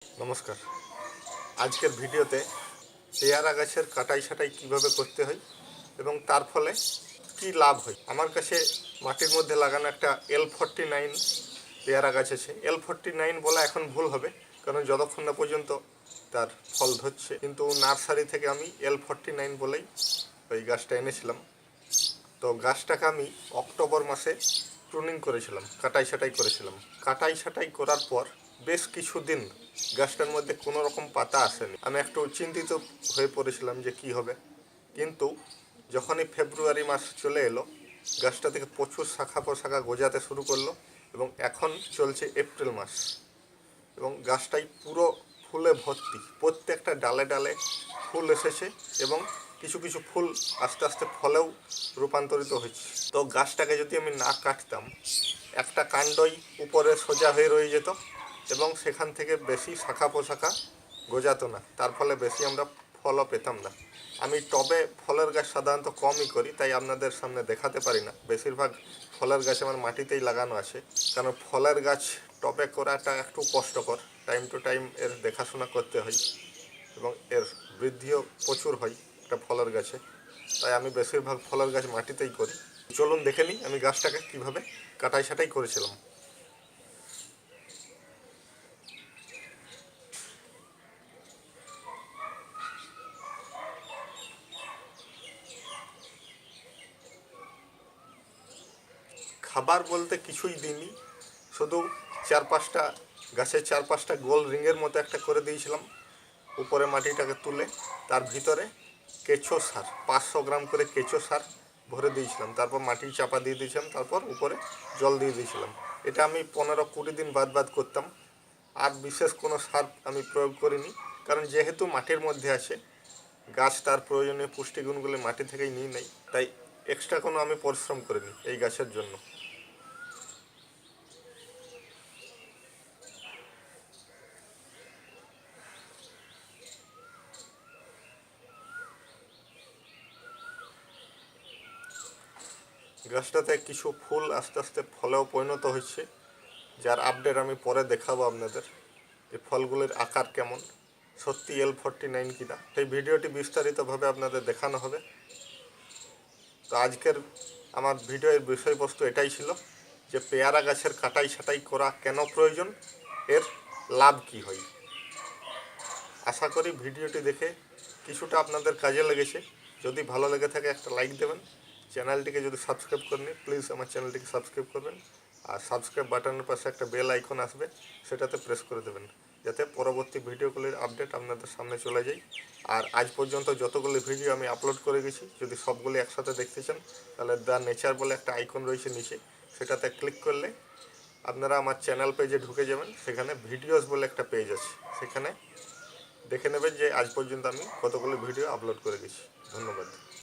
নমস্কার। আজকের ভিডিওতে পেয়ারা গাছের কাটাই ছাঁটাই কীভাবে করতে হয় এবং তার ফলে কি লাভ হয়। আমার কাছে মাটির মধ্যে লাগানো একটা L49 পেয়ারা গাছ আছে। L49 বলা এখন ভুল হবে, কারণ যতক্ষণ না পর্যন্ত তার ফল ধরছে, কিন্তু নার্সারি থেকে আমি L49 বলেই ওই গাছটা এনেছিলাম। তো গাছটাকে আমি অক্টোবর মাসে প্রুনিং করেছিলাম, কাটাই ছাঁটাই করেছিলাম। কাটাই ছাঁটাই করার পর বেশ কিছুদিন গাছটার মধ্যে কোনো রকম পাতা আসেনি। আমি একটু চিন্তিত হয়ে পড়েছিলাম যে কি হবে, কিন্তু যখনই ফেব্রুয়ারি মাস চলে এলো, গাছটা থেকে প্রচুর শাখা প্রশাখা গজাতে শুরু করলো এবং এখন চলছে এপ্রিল মাস এবং গাছটাই পুরো ফুলে ভর্তি। প্রত্যেকটা ডালে ডালে ফুল এসেছে এবং কিছু কিছু ফুল আস্তে আস্তে ফলেও রূপান্তরিত হচ্ছে। তো গাছটাকে যদি আমি না কাটতাম, একটা কাণ্ডই উপরে সোজা হয়ে রয়ে যেত এবং সেখান থেকে বেশি শাখা প্রশাখা গজাতো না, তার ফলে বেশি আমরা ফলও পেতাম না। আমি টবে ফলের গাছ সাধারণত কমই করি, তাই আপনাদের সামনে দেখাতে পারি না। বেশিরভাগ ফলের গাছ আমার মাটিতেই লাগানো আছে, কারণ ফলের গাছ টবে করাটা একটু কষ্টকর। টাইম টু টাইম এর দেখাশোনা করতে হয় এবং এর বৃদ্ধিও প্রচুর হয় একটা ফলের গাছে, তাই আমি বেশিরভাগ ফলের গাছ মাটিতেই করি। চলুন দেখে নিই আমি গাছটাকে কীভাবে কাটাই ছাঁটাই করেছিলাম। খাবার বলতে কিছুই দিইনি, শুধু গাছের চার পাঁচটা গোল রিংয়ের মতো একটা করে দিয়েছিলাম। উপরে মাটিটাকে তুলে তার ভিতরে কেঁচো সার 500 গ্রাম করে কেঁচো সার ভরে দিয়েছিলাম। তারপর মাটি চাপা দিয়ে দিয়েছিলাম, তারপর উপরে জল দিয়ে দিয়েছিলাম। এটা আমি 15-20 দিন বাদ করতাম। আর বিশেষ কোনো সার আমি প্রয়োগ করিনি, কারণ যেহেতু মাটির মধ্যে আছে, গাছ তার প্রয়োজনীয় পুষ্টিগুণগুলি মাটি থেকেই নিয়ে নেয়, তাই এক্সট্রা কোনো আমি পরিশ্রম করিনি এই গাছের জন্য। গাছটাতে কিছু ফুল আস্তে আস্তে ফলেও পরিণত হচ্ছে, যার আপডেট আমি পরে দেখাবো আপনাদের, যে ফলগুলির আকার কেমন, সত্যি L49 কিনা, সেই ভিডিওটি বিস্তারিতভাবে আপনাদের দেখানো হবে। তো আজকের আমার ভিডিওর বিষয়বস্তু এটাই ছিল, যে পেয়ারা গাছের কাটাই ছাঁটাই করা কেন প্রয়োজন, এর লাভ কি হয়। আশা করি ভিডিওটি দেখে কিছুটা আপনাদের কাজে লেগেছে। যদি ভালো লেগে থাকে একটা লাইক দেবেন। চ্যানেলটিকে যদি সাবস্ক্রাইব করেনি, প্লিজ আমার চ্যানেলটিকে সাবস্ক্রাইব করবেন। আর সাবস্ক্রাইব বাটনের পাশে একটা বেল আইকন আসবে, সেটাতে প্রেস করে দেবেন, যাতে পরবর্তী ভিডিওগুলির আপডেট আপনাদের সামনে চলে যায়। আর আজ পর্যন্ত যতগুলি ভিডিও আমি আপলোড করে গেছি, যদি সবগুলি একসাথে দেখতে চান, তাহলে দ্য নেচার বলে একটা আইকন রয়েছে নিচে, সেটাতে ক্লিক করলে আপনারা আমার চ্যানেল পেজে ঢুকে যাবেন। সেখানে ভিডিওস বলে একটা পেজ আছে, সেখানে দেখে নেবেন যে আজ পর্যন্ত আমি কতগুলো ভিডিও আপলোড করে গেছি। ধন্যবাদ।